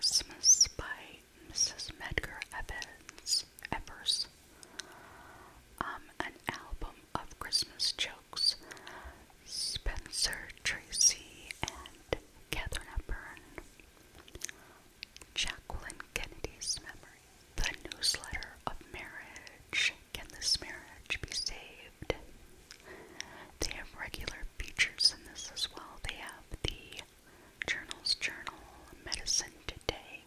Christmas by Mrs. Medgar Evers. An album of Christmas jokes. Spencer Tracy and Catherine Hepburn. Jacqueline Kennedy's memory. The newsletter of marriage. Can this marriage be saved? They have regular features in this as well. They have the Journal's Journal, Medicine Today,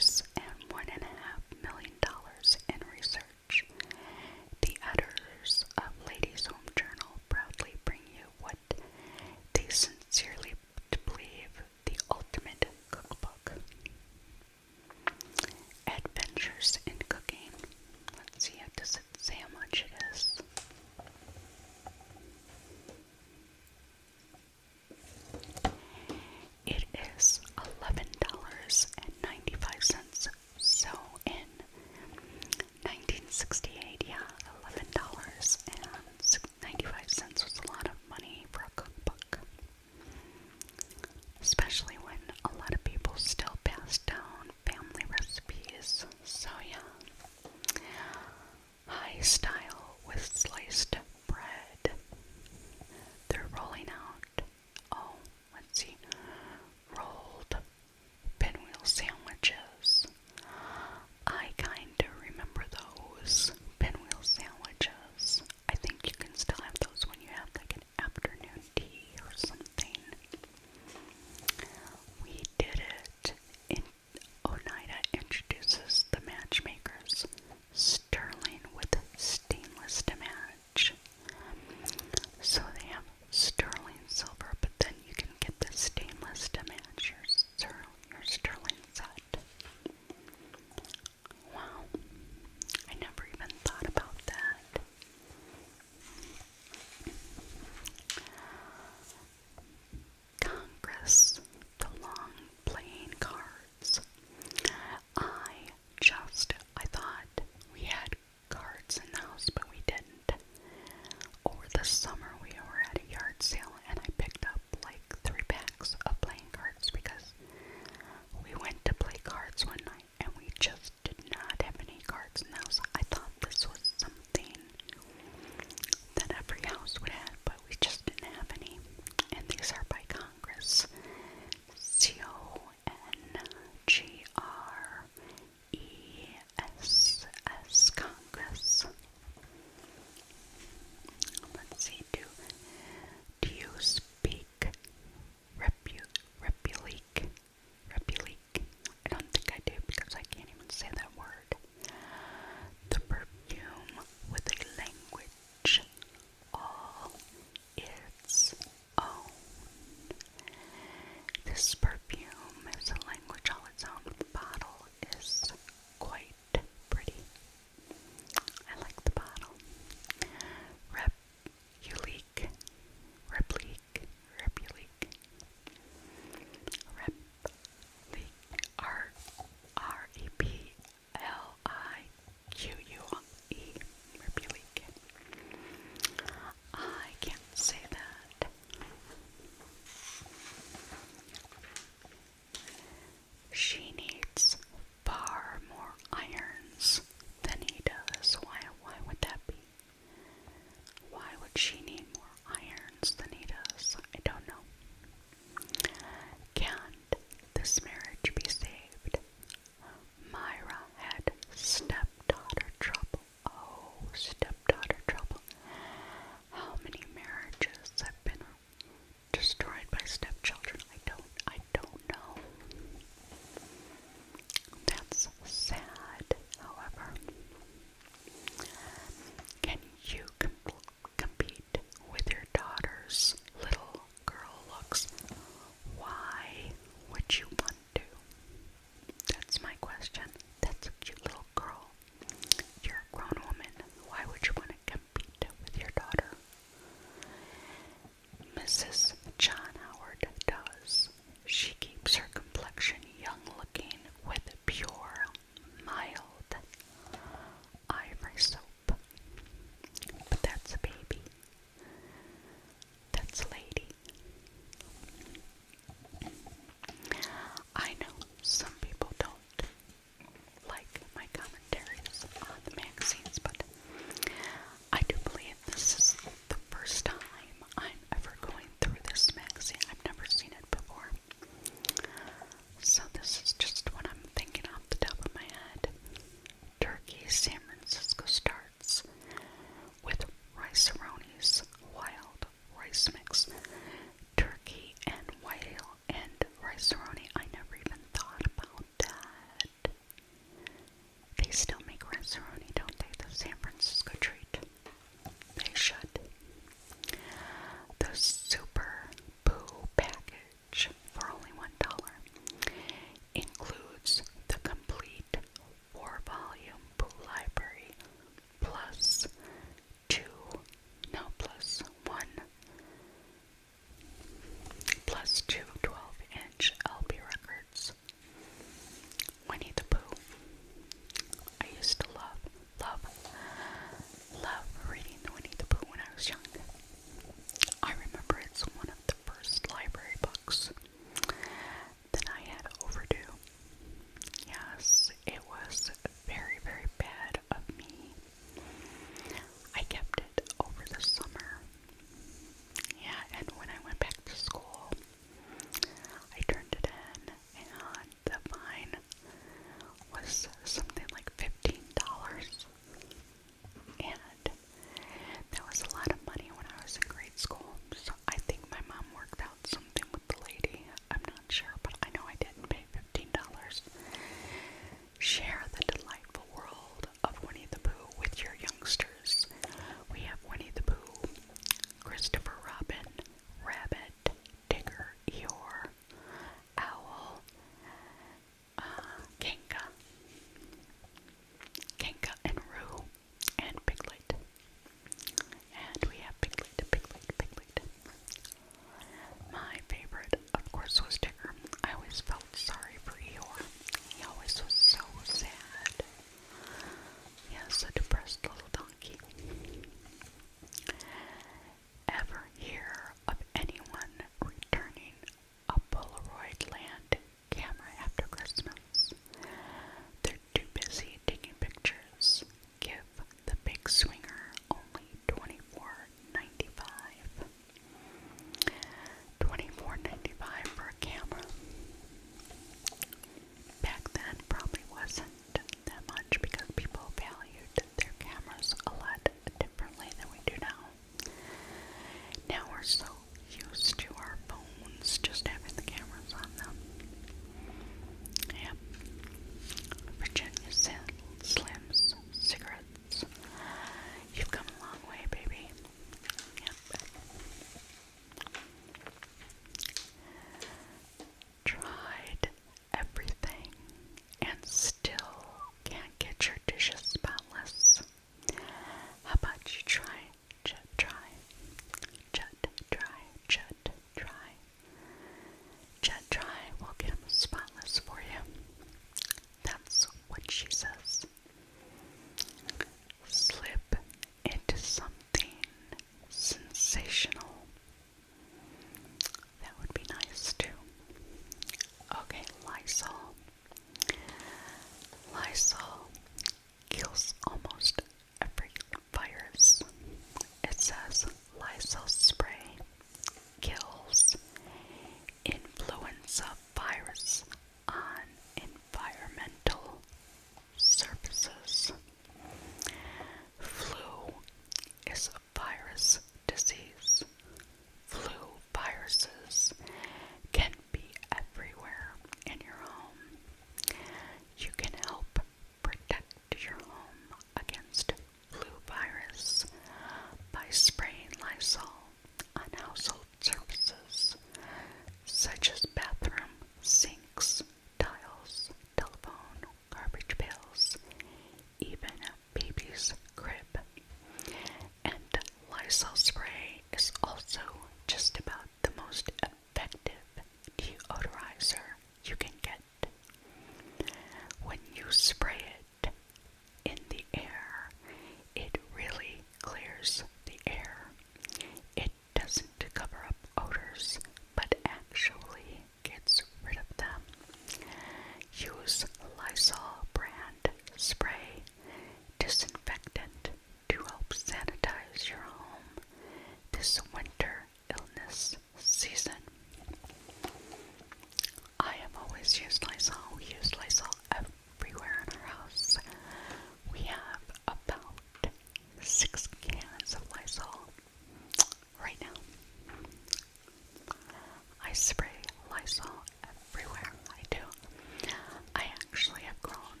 I spray Lysol everywhere. I do. I actually have grown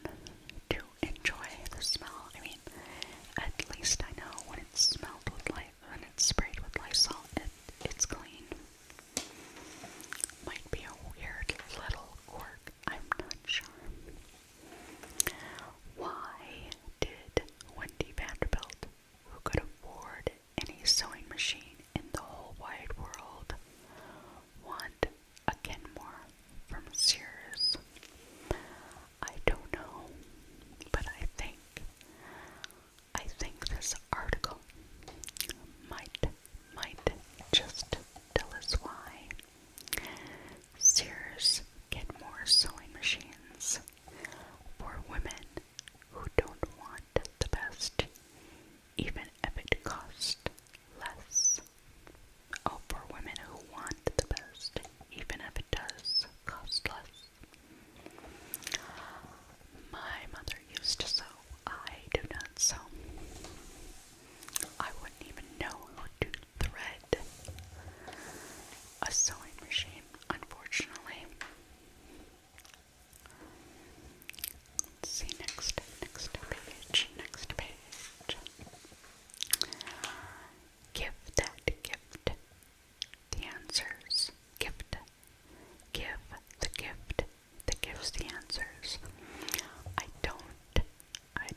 to enjoy the smell. I mean, at least I know when it's smelled with when it's sprayed with Lysol, it's clean. Might be a weird little quirk, I'm not sure. Why did Wendy Vanderbilt, who could afford any sewing machine in the whole wide world, want a Kenmore from Sears? I don't know, but I think this article might just tell us why. Sears Kenmore sewing machines for women who don't want the best, even if it costs less. Oh, for women who want the best, even if it does cost less. My mother used to sew. I do not sew. I wouldn't even know how to thread a sewing machine, unfortunately. Let's see, next page. Give that gift the answers. Give the gift that gives the answers. I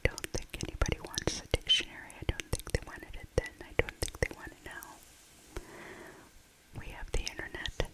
don't think anybody wants a dictionary. I don't think they wanted it then. I don't think they want it now. We have the internet.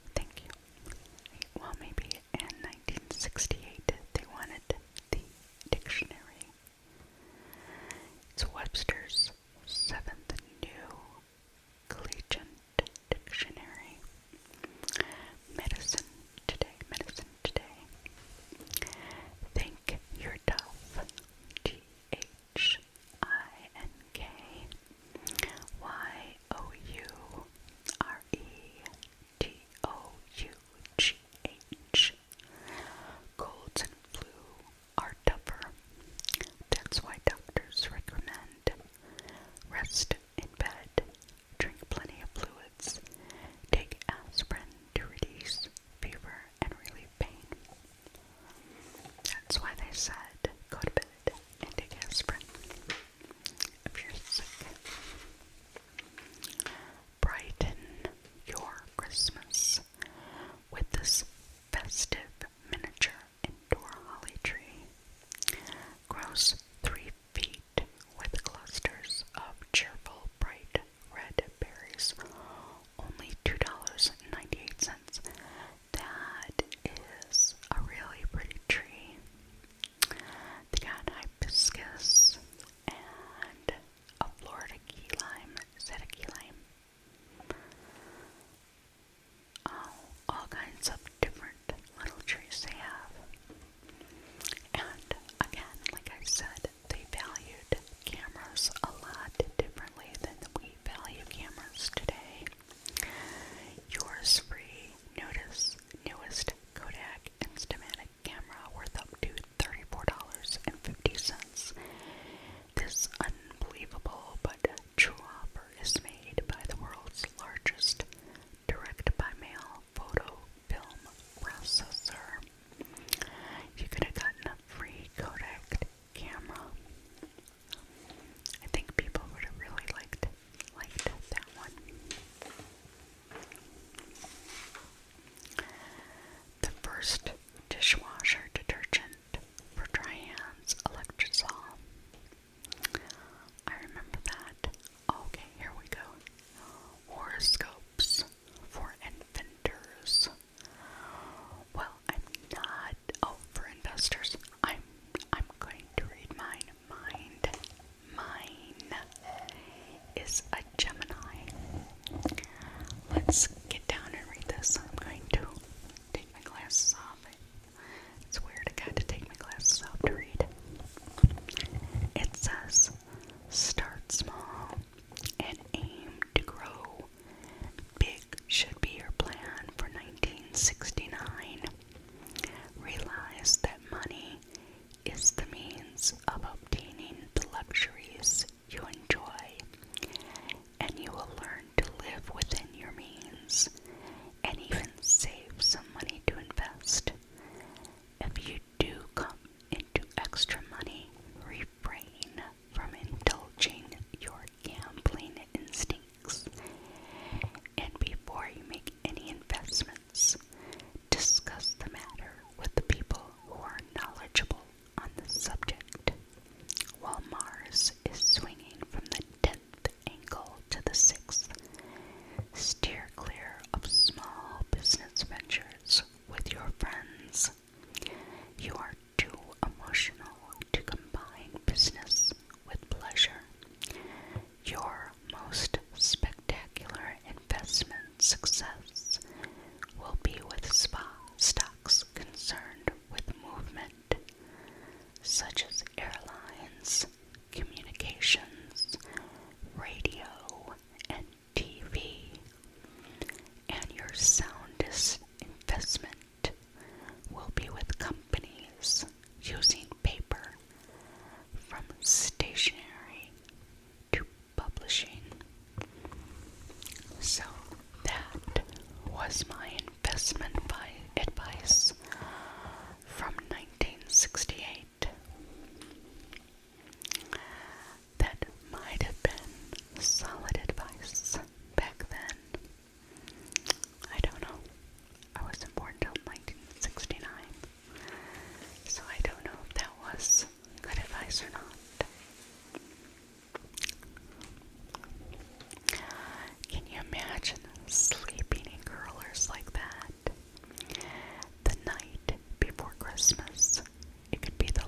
soundest investment will be with companies using paper, from stationery to publishing. So that was my investment advice from 1968. That might have been solid advice back then. I don't know. I wasn't born until 1969, so I don't know if that was good advice or not. Can you imagine sleeping in curlers like that? The night before Christmas. It could be the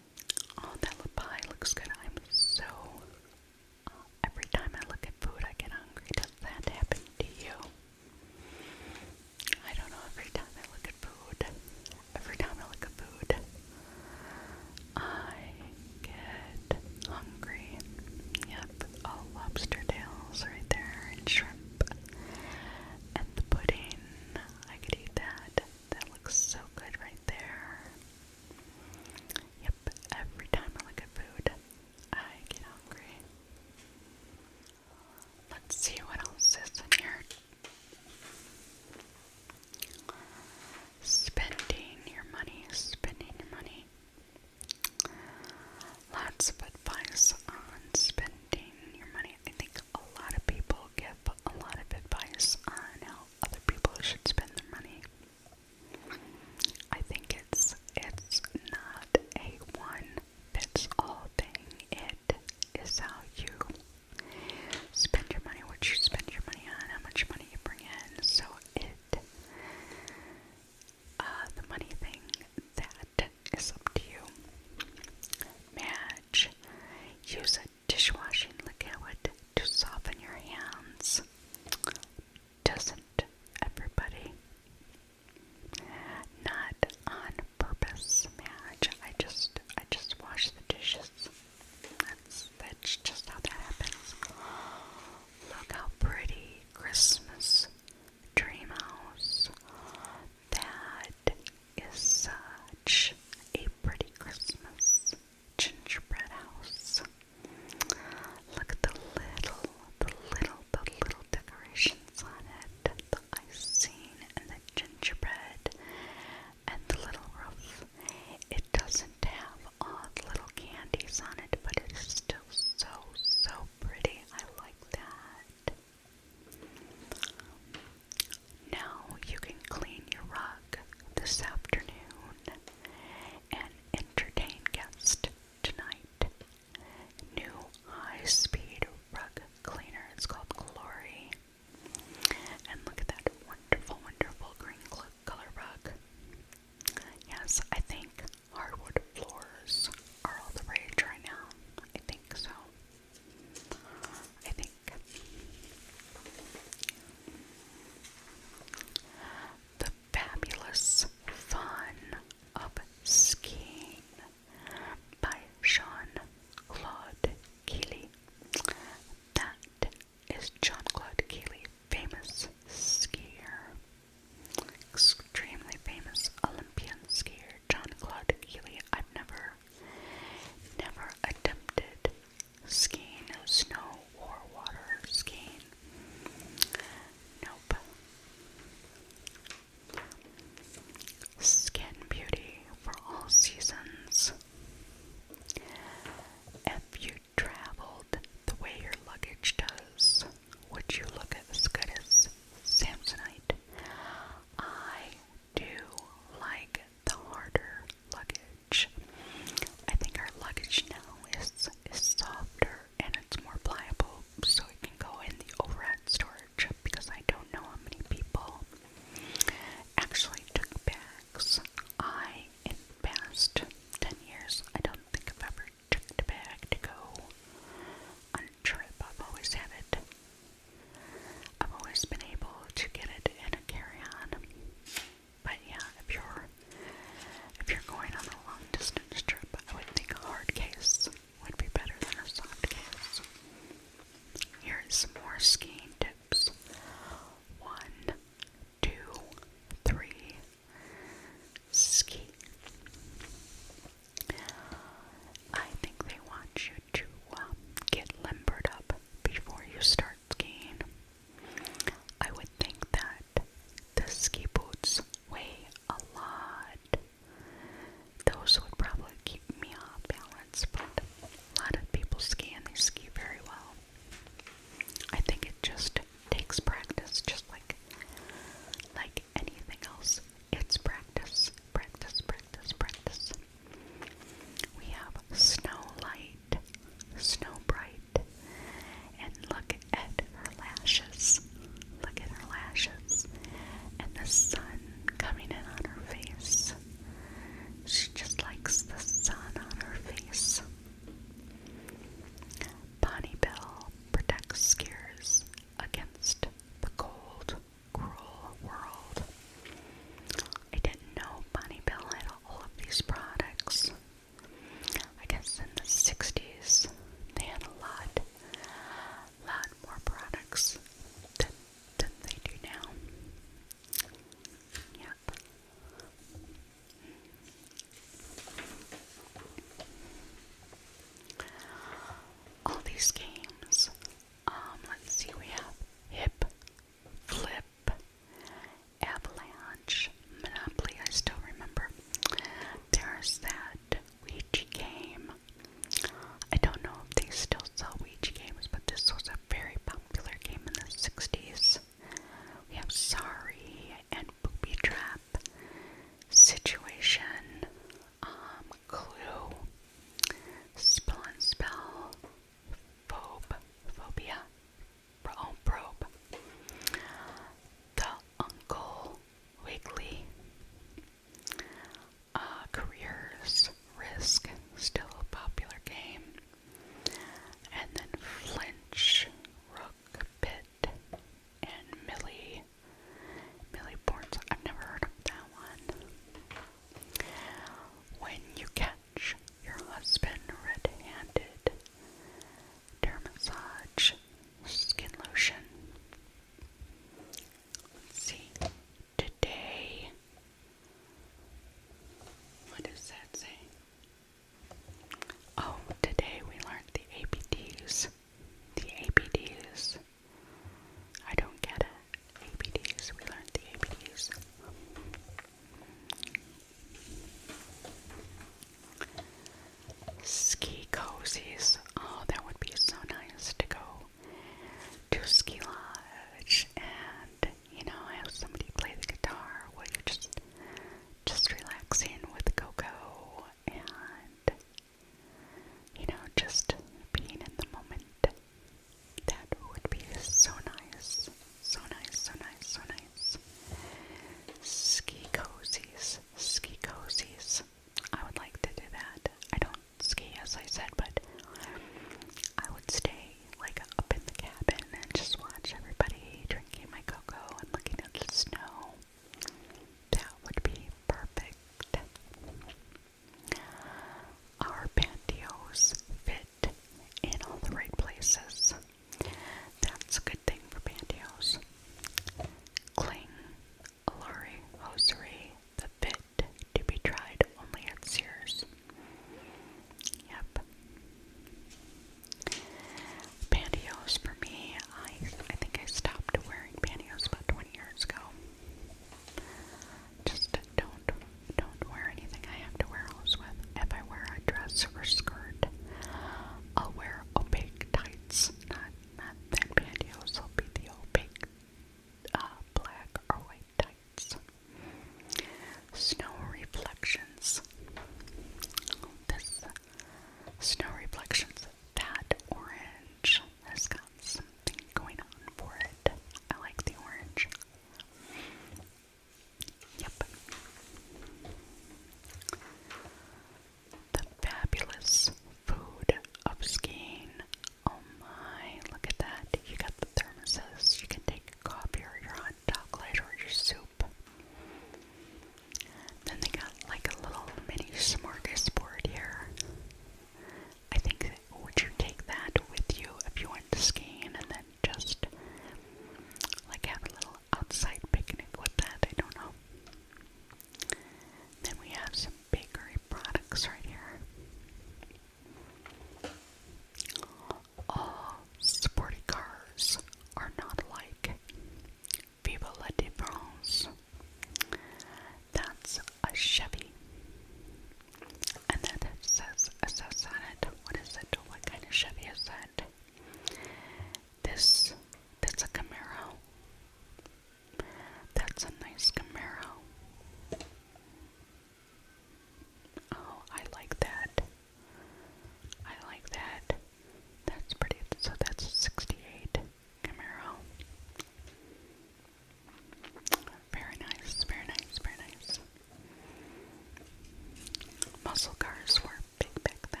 muscle cars were big back then.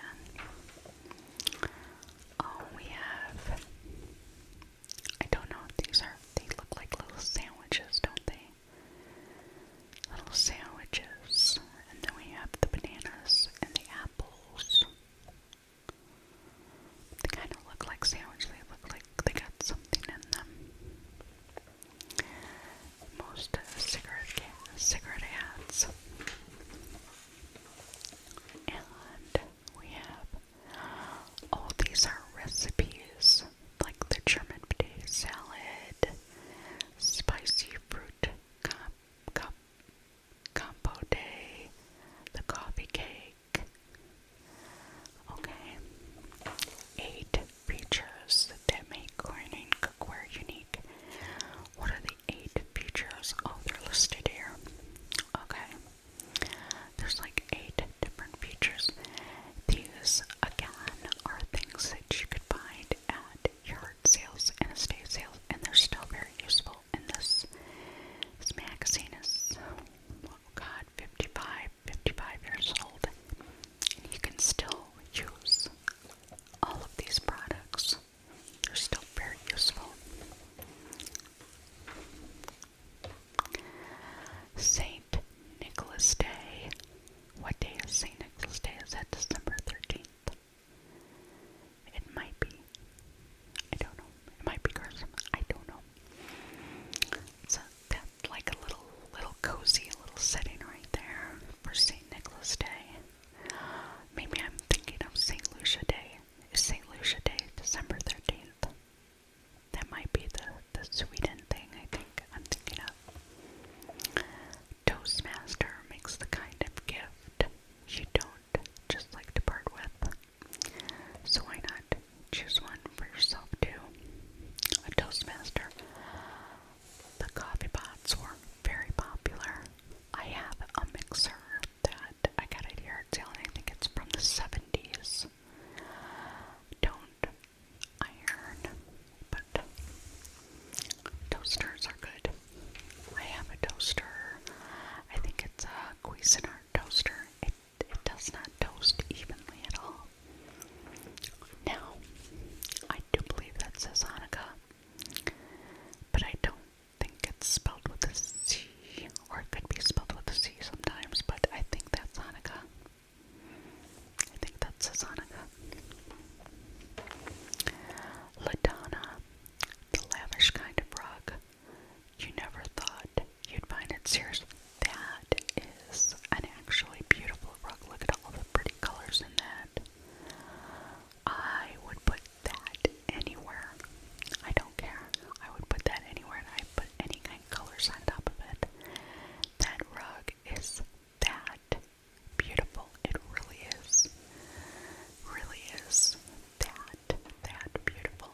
Oh, we have, I don't know if they look like little sandwiches, don't they? Little sandwiches. And then we have the bananas and the apples. They kind of look like sandwiches. They look like they got something in them. Most cigarette ads. And we have, oh, these are recipes, like the German potato salad, spicy fruit compote, the coffee cake. Okay. 8 features that make cleaning cookware unique. What are the 8 features? Oh, they're listed here. Okay. There's like 8 different features. These, again, are things that you could find at yard sales and estate sales, and they're still very useful. And this magazine is, oh God, 55 years old, and you can still use all of these products. They're still very useful. St. Nicholas Day. What day is St. Nicholas Day? Is that December 13th? It might be. I don't know. It might be Christmas. I don't know. So that's like a little cozy little setting right there for St. Nicholas Day. Maybe I'm thinking of St. Lucia Day. Is St. Lucia Day December 13th? That might be the Sweden thing I'm thinking of. Toastmaster makes the kind of gift you don't just like to part with. So why not choose one for yourself too? A Toastmaster. The coffee pots were very popular. I have a mixer that I got at yard sale, and I think it's from the 70s. Don't iron, but toasters are good. I have a toaster. I think it's a Cuisinart toaster. It does not toast evenly at all. Now, I do believe that says Hanukkah, but I don't think it's spelled with a C, or it could be spelled with a C sometimes, but I think that's Hanukkah. I think that says Hanukkah. Ladonna, the lavish kind of rug. You never thought you'd find it serious. That is an actually beautiful rug. Look at all the pretty colors in that. I would put that anywhere. I don't care. I would put that anywhere, and I'd put any kind of colors on top of it. That rug is that beautiful. It really is. Really is that beautiful.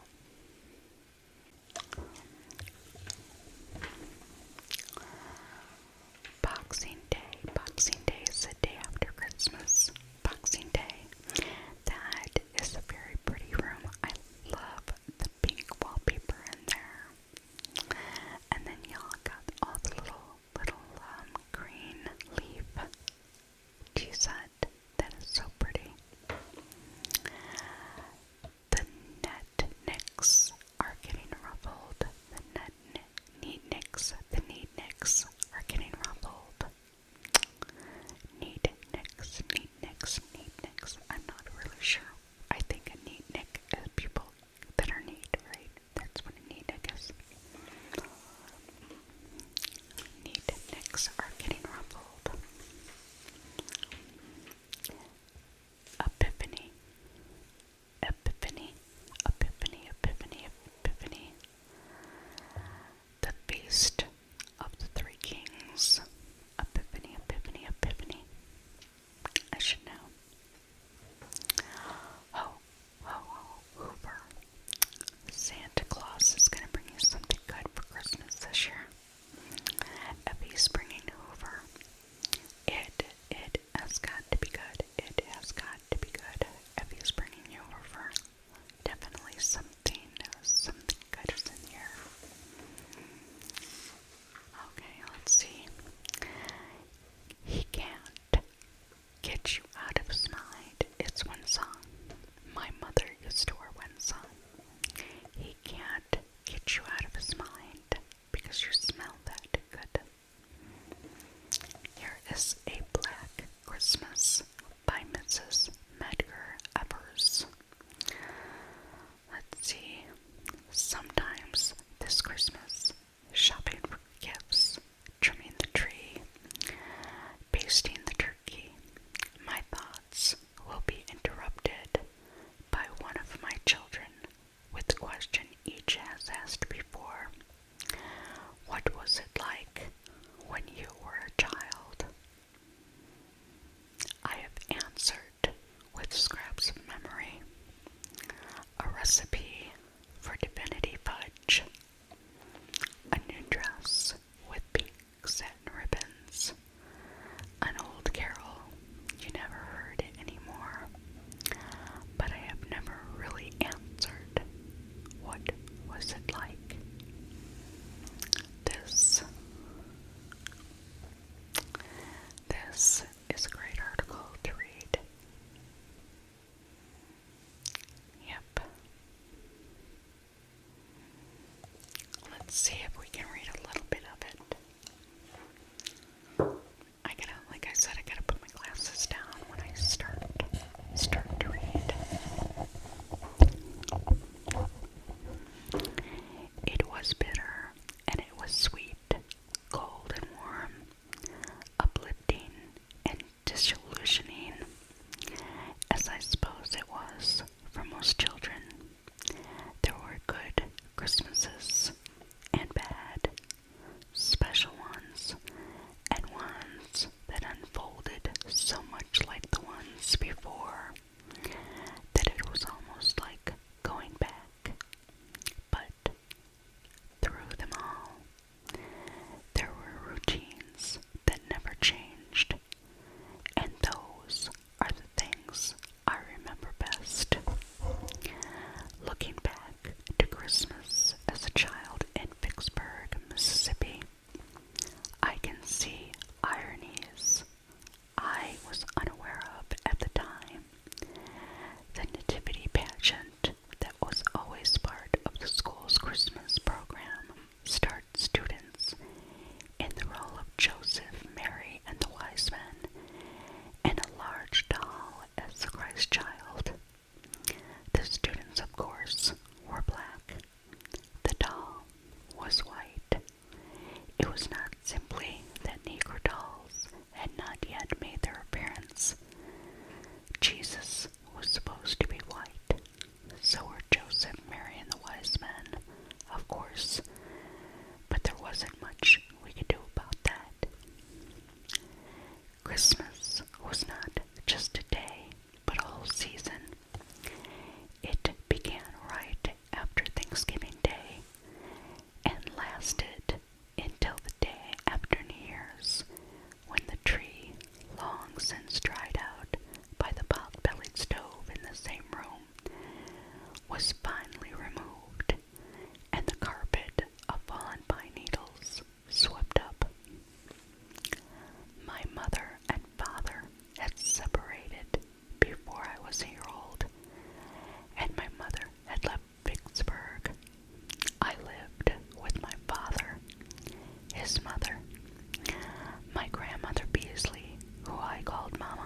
Boxing Day. Boxing Day is the day after Christmas. Boxing Day. That is a very pretty room. I love the pink wallpaper in there. And then y'all got all the little green leaf tea set. That is so pretty. The net nicks are getting ruffled. The need nicks are getting ruffled. Need nicks. I'm not really sure. I think a neat nick is people that are neat, right? That's what a neat nick is. Neat nicks are getting ruffled. Epiphany. The Feast of the Three Kings. Epiphany. I should know. Hoover. Santa Claus is going to bring you something good for Christmas this year. Effie's bringing Hoover. It has got to be good. It has got to be good. Effie's bringing you Hoover. Definitely something good is in here. Okay, let's see. He can't get you out you store when some. He can't get you out of his mind because you smell that good. Here is A Black Christmas by Mrs. Medgar Evers. Let's see. Sometimes this Christmas, shopping for gifts, trimming the tree, basting the turkey, my thoughts will be interrupted by one of my children with the question each has asked before. What was it like when you were a child? I have answered with scraps of memory. A recipe for divinity fudge, a new dress with pink satin ribbons, an old carol you never heard it anymore, but I have never really answered what was it like. This is a great article to read. Yep. Let's see if we can read a little bit of it. Like I said, I gotta put my glasses down when I start to read. It was bitter and it was sweet, cold and warm, uplifting and disillusioning, as I suppose it was for most children. There were good Christmases and bad, special ones, and ones that unfolded so much like the ones before that it was almost like going back. But through them all, there were routines that never changed, and those are the things I remember best. Looking back to Christmas as a child in Vicksburg, Mississippi, I can see ironies I was unaware of at the time. The nativity pageant that was always part of the school's Christmas program started students in the role of Joseph, Mary, and the wise men, and a large doll as the Christ child. The students, of course, were black. The doll was white. It was not simply that Negro dolls had not yet made their appearance. Jesus was supposed to be white. So were Joseph, Mary, and the wise men, of course. But there wasn't much we could do about that. Christmas was not just a day, but a whole season. It began right after Thanksgiving Day and lasted until the day after New Year's, when the tree, long since dried out by the pot-bellied stove in the same room, was finally removed, and the carpet of fallen pine needles swept up. My mother and father had separated before I was a year old, and my mother had left Vicksburg. I lived with my father, his mother, my grandmother Beasley, who I called Mama,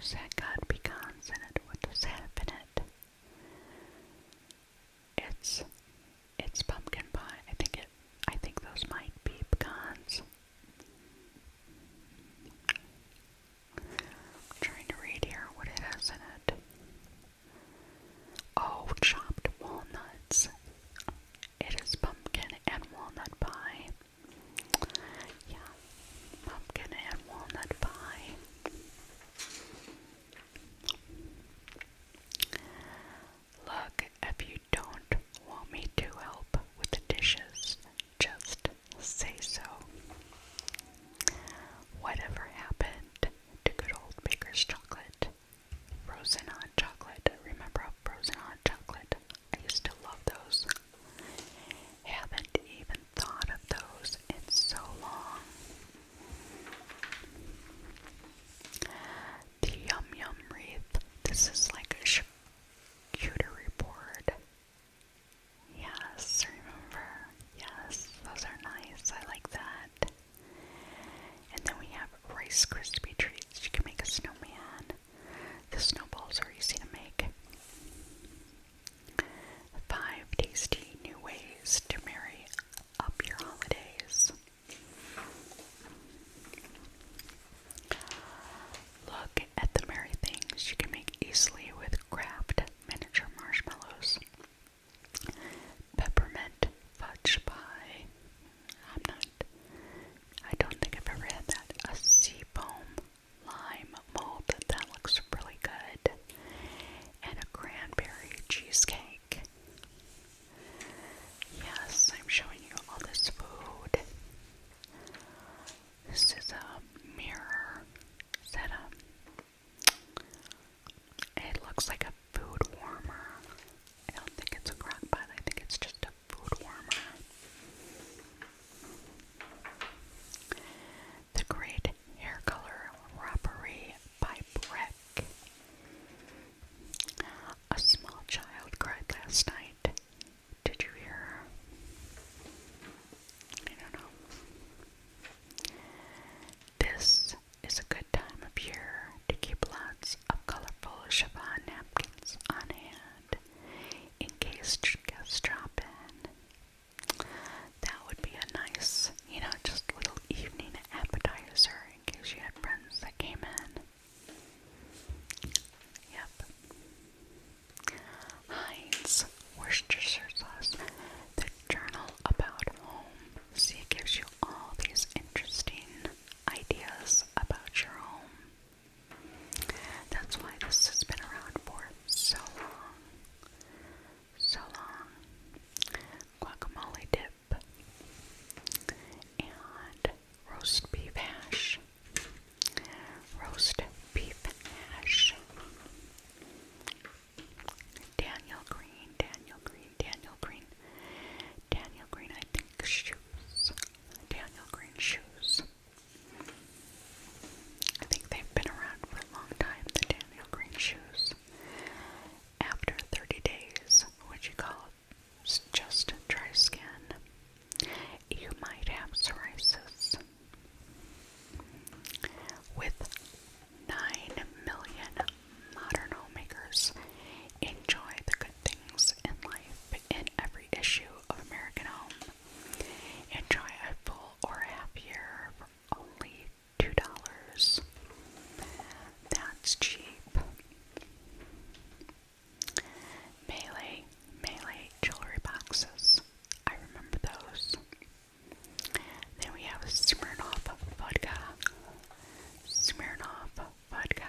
Has that got pecans in it? What does it have in it? It's pumpkin pie. I think those might be pecans. I'm trying to read here what it has in it. Oh, chopped walnuts. It is pumpkin and walnut pie. Yeah, pumpkin and walnut pie. Look, if you don't want me to help with the dishes, just say so. Whatever happened to good old baker's chocolate? Frozen hot chocolate. Remember frozen hot chocolate? I used to love those. Haven't even thought of those in so long. The Yum Yum wreath. This is like a charcuterie board. Yes, remember? Yes, those are nice. I like that. And then we have Rice Krispie treats. You can make a snowman. The snowballs are easy to make. 5 tasty new ways to marry up your holidays. Look at the merry things you can make easily with craft miniature marshmallows. Peppermint fudge pie. I don't think I've ever had that. A seafoam lime mold. That looks really good. And a cranberry cheesecake. Yes, I'm showing you all this food. This is a mirror. Is that it looks like a food warmer. I don't think it's a crock pot. I think it's just a food warmer. The Great Hair Color Robbery by Breck. A small child cried last night. Did you hear? I don't know. This is a good time of year to keep lots of colorful chiffon napkins on hand in case guests drop in. That would be a nice, just little evening appetizer in case you had friends that came in. Yep. Heinz Worcestershire sauce. The Journal About Home. See, it gives you all these interesting ideas about your home. That's why this has been around for so long. So long. Guacamole dip. And roast beef hash. Roast beef hash. Daniel Green, I think shoes. Daniel Green shoes. I think they've been around for a long time, the Daniel Green shoes. After 30 days, what you call just dry skin, you might have psoriasis. With 9 million modern homemakers, enjoy the good things in life in every issue of American Home. Enjoy a full or half year for only $2. That's cheap. Melee jewelry boxes. I remember those. Then we have a Smirnoff vodka.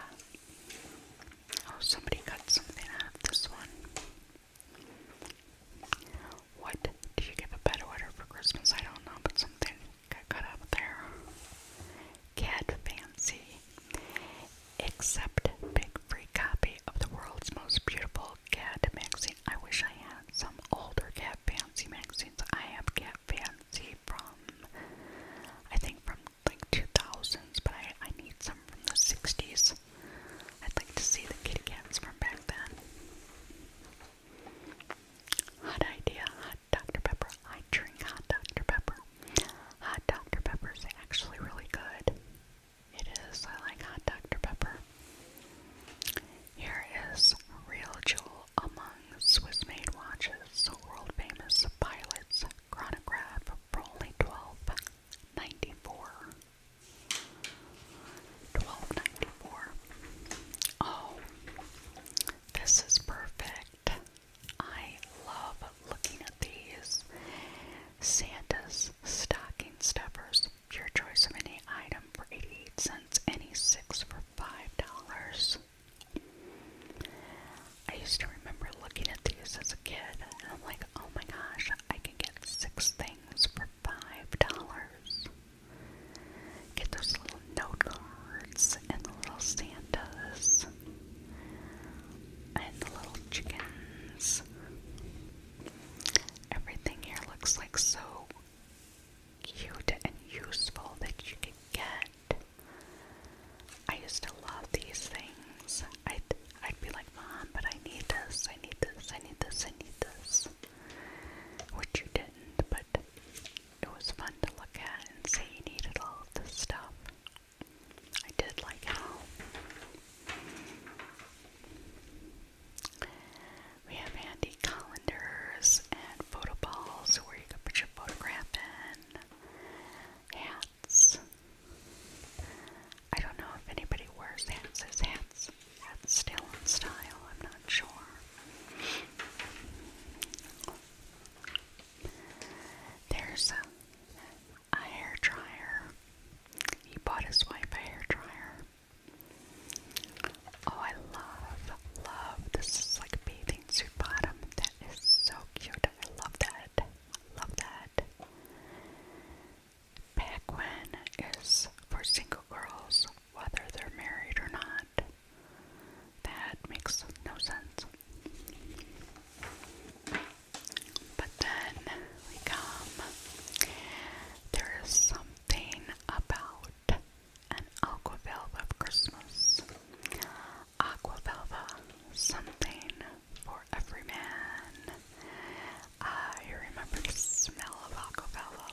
Oh, somebody cut something out of this one. What do you give a pet order for Christmas? I don't know, but something got cut out there. Cat Fancy. Accept big free copy of the world's most beautiful cat magazine. I wish I had some older Cat Fancy magazines. I have Cat Fancy I think from like 2000s, but I need some from the 60s. I'd like to see the kitty cats from back then. Hot idea, hot Dr. Pepper. I drink hot Dr. Pepper. Hot Dr. Pepper is actually really good. It is. I like hot Dr. Pepper. makes no sense. But then we come, there is something about an aquavelva of Christmas. Aquavelva, something for every man. I remember the smell of aquavelva.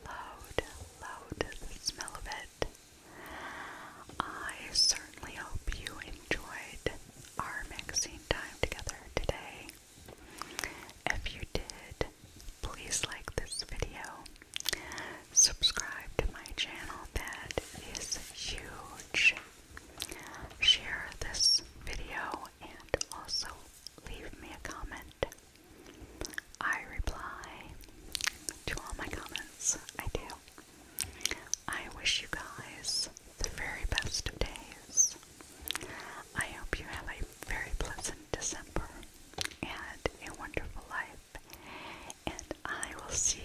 Loved the smell of it. I certainly hope you enjoyed our magazine time together today. If you did, please like this video. Subscribe to my channel, that is huge. Share this video and also leave me a comment. I reply to all my comments. I do. I wish you guys the very best of days. I hope you have a very pleasant December and a wonderful life. And I will see